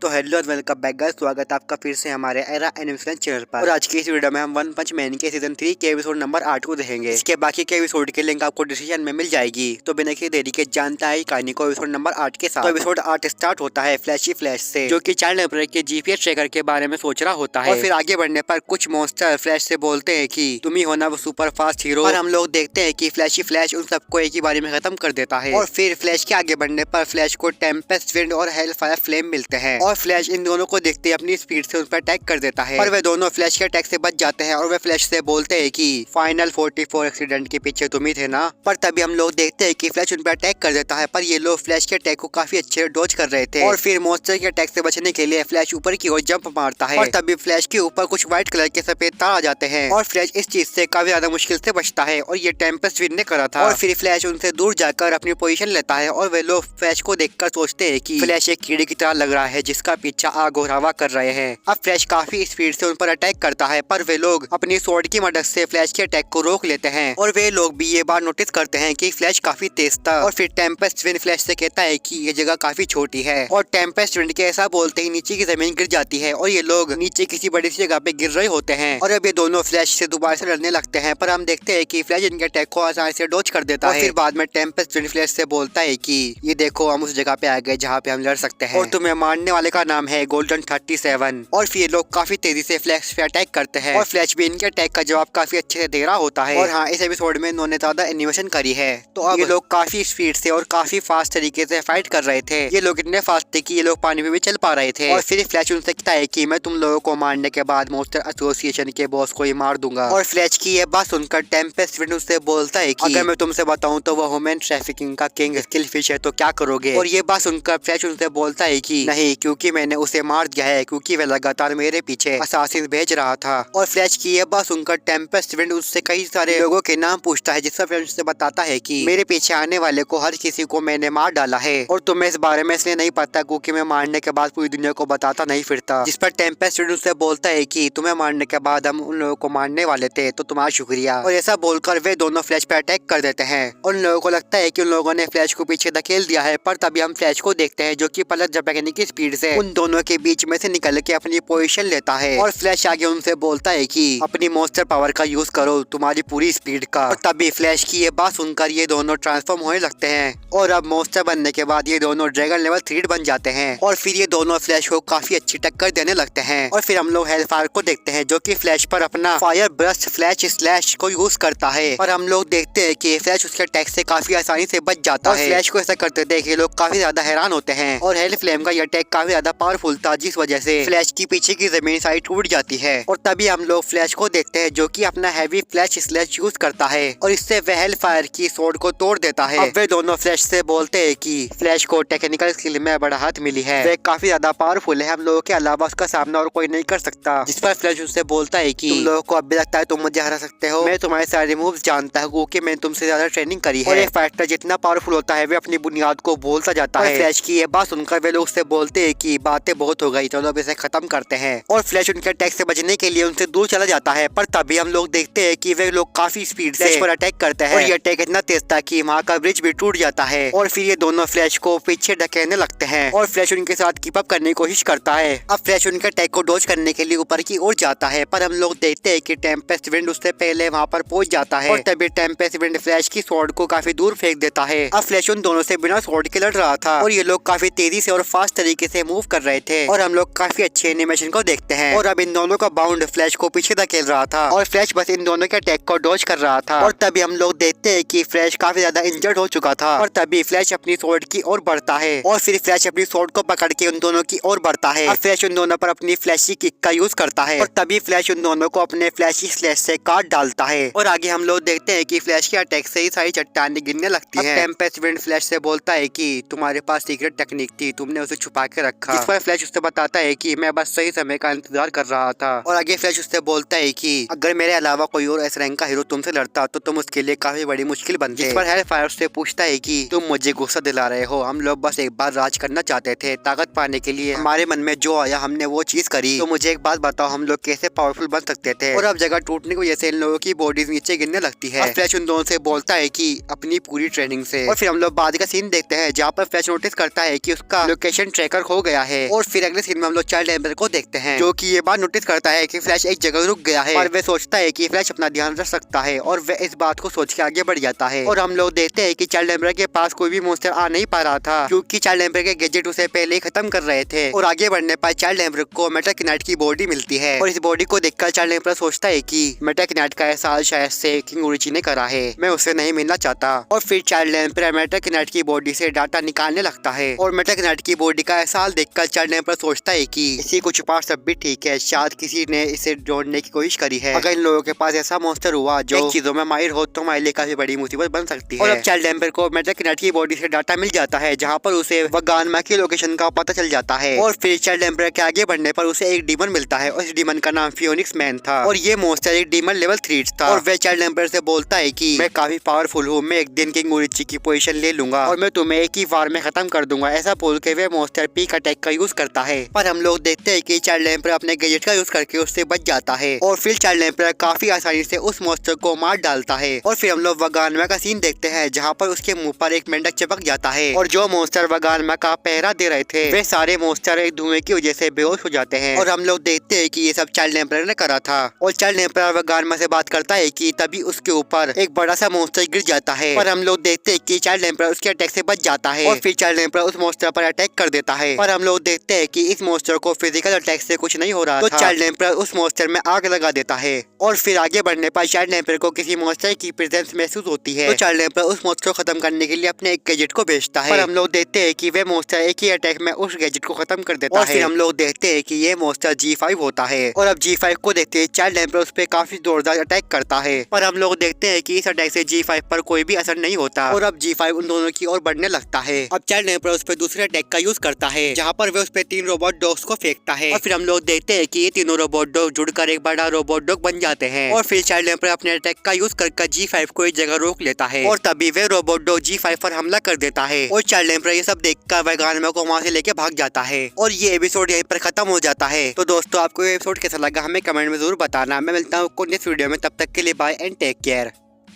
तो हेलो और welcome back guys, स्वागत है आपका फिर से हमारे एरा एनिमेशन चैनल पर। और आज की इस वीडियो में हम वन पंच मैन के सीजन 3 के एपिसोड नंबर 8 को देखेंगे। इसके बाकी के एपिसोड के लिंक आपको डिस्क्रिप्शन में मिल जाएगी। तो बिना किसी देरी के जानता है कहानी को एपिसोड नंबर 8 के साथ। तो एपिसोड 8 स्टार्ट होता है फ्लैशी फ्लैश से, जो कि चाइल्ड लेबर के जीपीएस ट्रैकर के बारे में सोच रहा होता है। और फिर आगे बढ़ने पर कुछ मॉन्स्टर फ्लैश से बोलते हैं कि तुम ही होना वो सुपर फास्ट हीरो। और हम लोग देखते हैं कि फ्लैशी फ्लैश उन सबको एक ही बारी में खत्म कर देता है। और फिर फ्लैश के आगे बढ़ने पर फ्लैश को टेम्पेस्ट विंड और हेल फायर फ्लेम मिलते हैं। और फ्लैश इन दोनों को देखते ही अपनी स्पीड से उन पर अटैक कर देता है। और वे दोनों फ्लैश के अटैक से बच जाते हैं। और वे फ्लैश से बोलते हैं कि फाइनल 44 एक्सीडेंट के पीछे तुम ही थे ना। पर तभी हम लोग देखते हैं कि फ्लैश उन पर अटैक कर देता है, पर ये लोग फ्लैश के अटैक को काफी अच्छे से डॉज कर रहे थे। और फिर मॉन्स्टर के अटैक से बचने के लिए फ्लैश ऊपर की ओर जंप मारता है। और तभी फ्लैश के ऊपर कुछ व्हाइट कलर के सफेद तार आ जाते हैं। और फ्लैश इस चीज से काफी ज्यादा मुश्किल से बचता है। और ये टेम्पेस्ट विंड ने करा था। और फिर फ्लैश उनसे दूर जाकर अपनी पोजीशन लेता है। और वे लोग फ्लैश को देखकर सोचते हैं कि फ्लैश एक कीड़े की तरह लग रहा है जिसका पीछा आग और हवा कर रहे हैं। अब फ्लैश काफी स्पीड से उन पर अटैक करता है, पर वे लोग अपनी स्वॉर्ड की मदद से फ्लैश के अटैक को रोक लेते हैं। और वे लोग भी ये बात नोटिस करते हैं कि फ्लैश काफी तेज था। और फिर टेम्पेस्ट विंड फ्लैश से कहता है कि ये जगह काफी छोटी है। और टेम्पेस्ट विंड के ऐसा बोलते ही नीचे की जमीन गिर जाती है। और ये लोग नीचे किसी बड़ी सी जगह पे गिर रहे होते हैं। और अब ये दोनों फ्लैश से दोबारा से लड़ने लगते हैं, पर हम देखते हैं कि फ्लैश इनके अटैक को आसानी से डॉज कर देता है। फिर बाद में टेम्पेस्ट विंड फ्लैश से बोलता है कि ये देखो हम उस जगह पे आ गए जहाँ पे हम लड़ सकते हैं। और तुम्हें मारने वाले का नाम है गोल्डन 37। और फिर लोग काफी तेजी से फ्लैश पे अटैक करते हैं। और फ्लैश भी इनके अटैक का जवाब काफी अच्छे से दे रहा होता है। और हाँ, इस एपिसोड में इन्होंने ज्यादा एनिमेशन करी है। तो अब ये लोग काफी स्पीड से और काफी फास्ट तरीके से फाइट कर रहे थे। ये लोग इतने फास्ट थे कि ये लोग पानी में भी चल पा रहे थे। और फिर फ्लैश उनसे कहता है कि मैं तुम लोगों को मारने के बाद मॉन्स्टर एसोसिएशन के बॉस को ही मार दूंगा। और फ्लैश की ये बात सुनकर टेम्पेस्ट विंड उससे बोलता है कि अगर मैं तुमसे बताऊं तो वो ह्यूमन ट्रैफिकिंग का किंग स्किलफिश है, तो क्या करोगे? और ये बात सुनकर फ्लैश उनसे बोलता है कि नहीं, क्योंकि मैंने उसे मार दिया है, क्योंकि वह लगातार मेरे पीछे असासिन भेज रहा था। और फ्लैश की ये बात सुनकर टेम्पेस्ट विंड उससे कई सारे लोगों के नाम पूछता है, जिससे फ्लैश उससे बताता है कि मेरे पीछे आने वाले को हर किसी को मैंने मार डाला है। और तुम्हें इस बारे में इसलिए नहीं पता क्योंकि मैं मारने के बाद पूरी दुनिया को बताता नहीं फिरता। जिस पर टेम्पेस्ट विंड उससे बोलता है कि तुम्हें मारने के बाद हम उन लोगों को मारने वाले थे, तो तुम्हारा शुक्रिया। और ऐसा बोलकर वे दोनों फ्लैश पे अटैक कर देते हैं। उन लोगों को लगता है कि उन लोगों ने फ्लैश को पीछे धकेल दिया है, पर तभी हम फ्लैश को देखते हैं जो कि पलट झपकने की स्पीड से उन दोनों के बीच में से निकल के अपनी पोजीशन लेता है। और फ्लैश आगे उनसे बोलता है कि अपनी मॉन्स्टर पावर का यूज करो, तुम्हारी पूरी स्पीड का। और तभी फ्लैश की ये बात सुनकर ये दोनों ट्रांसफॉर्म होने लगते हैं। और अब मॉन्स्टर बनने के बाद ये दोनों ड्रैगन लेवल 3 बन जाते हैं। और फिर ये दोनों फ्लैश को काफी अच्छी टक्कर देने लगते हैं। और फिर हम लोग हेलफायर को देखते हैं जो कि फ्लैश पर अपना फायर ब्रस्ट फ्लैश स्लैश को यूज करता है। और हम लोग देखते हैं कि फ्लैश उसके अटैक से काफी आसानी से बच जाता है। फ्लैश को ऐसा करते देख ये लोग काफी ज्यादा हैरान होते हैं। और हेल फ्लेम का ये अटैक काफी ज्यादा पावरफुल था, जिस वजह से फ्लैश की पीछे की जमीन सारी टूट जाती है। और तभी हम लोग फ्लैश को देखते हैं जो कि अपना हैवी फ्लैश स्लैश यूज करता है और इससे वह हेल फायर की स्वॉर्ड को तोड़ देता है। अब वे दोनों फ्लैश से बोलते हैं कि फ्लैश को टेक्निकल स्किल में बड़ा हाथ मिली है, वह काफी ज्यादा पावरफुल है, हम लोगों के अलावा उसका सामना और कोई नहीं कर सकता। जिस पर फ्लैश उससे बोलता है कि तुम लोगों को अब भी लगता है तुम मुझे हरा सकते हो, मैं तुम्हारे सारे मूव्स जानता हूँ क्योंकि मैंने तुमसे ज्यादा ट्रेनिंग करी है। और एक फाइटर जितना पावरफुल होता है वे अपनी बुनियाद को भूलता जाता है। फ्लैश की ये बात सुनकर वे लोग उससे बोलते हैं कि बातें बहुत हो गई, चलो अब इसे खत्म करते हैं। और फ्लैश उनके अटैक से बचने के लिए उनसे दूर चला जाता है, पर तभी हम लोग देखते हैं कि वे लोग काफी स्पीड से फ्लैश पर अटैक करते हैं। और ये अटैक इतना तेज था कि वहाँ का ब्रिज भी टूट जाता है। और फिर ये दोनों फ्लैश को पीछे ढकेलने लगते हैं। और फ्लैश उनके साथ कीप अप करने की कोशिश करता है। अब फ्लैश उनके अटैक को डॉज करने के लिए ऊपर की ओर जाता है, पर हम लोग देखते हैं कि टेम्पेस्ट विंड उससे पहले वहाँ पर पहुंच जाता है। और तभी टेम्पेस्ट विंड फ्लैश की स्वॉर्ड को काफी दूर फेंक देता है। अब फ्लैश उन दोनों से बिना स्वॉर्ड के लड़ रहा था। और ये लोग काफी तेजी से और फास्ट तरीके से मूव कर रहे थे। और हम लोग काफी अच्छे एनिमेशन को देखते हैं। और अब इन दोनों का बाउंड फ्लैश को पीछे धकेल रहा था। और फ्लैश बस इन दोनों के अटैक को डॉज कर रहा था। और तभी हम लोग देखते हैं कि फ्लैश काफी ज्यादा इंजर्ड हो चुका था। और तभी फ्लैश अपनी स्वॉर्ड की ओर बढ़ता है। और फिर फ्लैश अपनी स्वॉर्ड को पकड़ के उन दोनों की ओर बढ़ता है। अब फ्लैश उन दोनों पर अपनी फ्लैशी किक का यूज करता है। और तभी फ्लैश उन दोनों को अपने फ्लैशी स्लैश से काट डालता है। और आगे हम लोग देखते हैं कि फ्लैश के अटैक से ही सारी चट्टानें गिरने लगती हैं। टेम्पेस्ट विंड फ्लैश से बोलता है कि तुम्हारे पास सीक्रेट टेक्निक थी, तुमने उसे छुपा के रखा। जिस पर फ्लैश उससे बताता है कि मैं बस सही समय का इंतजार कर रहा था। और आगे फ्लैश उससे बोलता है कि अगर मेरे अलावा कोई और एस रैंक का हीरो तुमसे लड़ता तो तुम उसके लिए काफी बड़ी मुश्किल बनते। जिस पर हेल फायर उससे पूछता है कि तुम मुझे गुस्सा दिला रहे हो, हम लोग बस एक बार राज करना चाहते थे, ताकत पाने के लिए हमारे मन में जो आया हमने वो चीज करी। तो मुझे एक बात बताओ, हम लोग कैसे पावरफुल बन सकते थे? और अब जगह टूटने की वजह से इन लोगों की बॉडीज नीचे गिरने लगती है। फ्लैश उन दोनों से बोलता है कि अपनी पूरी ट्रेनिंग से। और फिर हम लोग बाद का सीन देखते हैं जहाँ पर फ्लैश नोटिस करता है कि उसका लोकेशन ट्रैकर खो गया है। और फिर अगले सीन में हम लोग चाइल्ड एम्बर को देखते हैं जो कि ये बात नोटिस करता है कि फ्लैश एक जगह रुक गया है और वह सोचता है कि फ्लैश अपना ध्यान रख सकता है और वह इस बात को सोच के आगे बढ़ जाता है। और हम लोग देखते हैं कि चाइल्ड एम्बर के पास कोई भी मॉन्स्टर आ नहीं पा रहा था क्योंकि चाइल्ड एम्बर के गैजेट उसे पहले ही खत्म कर रहे थे। और आगे बढ़ने पर चाइल्ड एम्बर को मेटाकिनाइट की बॉडी मिलती है और इस बॉडी को देखकर चाइल्ड एम्बर सोचता है कि मेटाकिनाइट का एहसास शायद से किंग ओरोची ने करा है, मैं उससे नहीं मिलना चाहता। और फिर चाइल्ड एम्पर मेटाकिनाइट की बॉडी से डाटा निकालने लगता है और मेटाकिनाइट की बॉडी का एहसास देखकर चाइल्ड एम्पर सोचता है कि इसी कुछ पार्ट सब भी ठीक है, शायद किसी ने इसे जोड़ने की कोशिश करी है। अगर इन लोगों के पास ऐसा मॉन्स्टर हुआ जो चीजों में माहिर हो तो हमारे लिए काफी बड़ी मुसीबत बन सकती है। और अब चाइल्ड एम्पर को मेटाकिनाइट की बॉडी से डाटा मिल जाता है जहाँ पर उसे वगानमा की लोकेशन का पता चल जाता है। और फिर चाइल्ड एम्पर के आगे बढ़ने पर उसे एक डीमन मिलता है और इस डीमन का नाम फियोनिक्स मैन था और ये मॉन्स्टर एक डीमन लेवल 3 था। और वह चाइल्ड एम्पर से बोलता है कि मैं काफी पावरफुल हूँ, मैं एक दिन किंग ओरोची की पोजीशन ले लूंगा और मैं तुम्हें एक ही वार में खत्म कर दूंगा। ऐसा बोल के वह मॉन्स्टर पीक अटैक का यूज करता है पर हम लोग देखते हैं कि चाइल्ड एम्पर अपने गैजेट का यूज करके उससे बच जाता है और फिर चाइल्ड एम्पर काफी आसानी से उस मॉन्स्टर को मार डालता है। और फिर हम लोग वगानमा का सीन देखते हैं जहाँ पर उसके मुंह पर एक मेंढक चिपक जाता है और जो मॉन्स्टर वगानमा का पहरा दे रहे थे वे सारे मॉन्स्टर एक धुएं की वजह से बेहोश हो जाते हैं। और हम लोग देखते हैं कि ये सब चाइल्ड एम्पर ने करा था। और चाइल्ड एम्पर वगानमा से बात करता है कि तभी उसके ऊपर एक बड़ा सा मॉन्स्टर गिर जाता है पर हम लोग देखते हैं कि चाइल्ड एम्पर उसके अटैक से बच जाता है और फिर चाइल्ड एम्पर उस मॉन्स्टर पर अटैक कर देता है। पर हम लोग देखते हैं कि इस मॉन्स्टर को फिजिकल अटैक से कुछ नहीं हो रहा था तो चाइल्ड एम्पर उस मॉन्स्टर में आग लगा देता है। और फिर आगे बढ़ने पर चाइल्ड एम्पर को किसी मॉन्स्टर की प्रेजेंस महसूस होती है तो चाइल्ड एम्पर उस मॉन्स्टर को खत्म करने के लिए अपने एक गैजेट को बेचता है। पर हम लोग देखते हैं कि वे मॉन्स्टर एक ही अटैक में उस गैजेट को खत्म कर देता है। फिर हम लोग देखते हैं कि ये मॉन्स्टर G5 होता है और अब G5 को देखते हैं चाइल्ड एम्पर उस पर काफी जोरदार अटैक करता है पर हम लोग देखते हैं कि इस अटैक से G5 पर कोई भी असर नहीं होता और अब G5 उन दोनों की ओर बढ़ने लगता है। अब चाइल्ड एम्पर उस पर दूसरे अटैक का यूज करता है जहाँ पर वे उस पर 3 रोबोट डॉग्स को फेंकता है और फिर हम लोग देखते हैं कि ये तीनों रोबोट डॉग जुड़कर एक बड़ा रोबोट डॉग बन जाते हैं। और फिर चाइल्ड एम्पर अपने अटैक का यूज करके G5 को एक जगह रोक लेता है और तभी वे रोबोट डॉग G5 पर हमला कर देता है और चाइल्ड एम्पर ये सब देखकर वगानमा को वहाँ से लेके भाग जाता है और ये एपिसोड यहीं पर खत्म हो जाता है। तो दोस्तों आपको ये एपिसोड कैसा लगा हमें कमेंट में जरूर बताना। मैं मिलता हूँ नेक्स्ट वीडियो में, तब तक के लिए बाय एंड टेक केयर।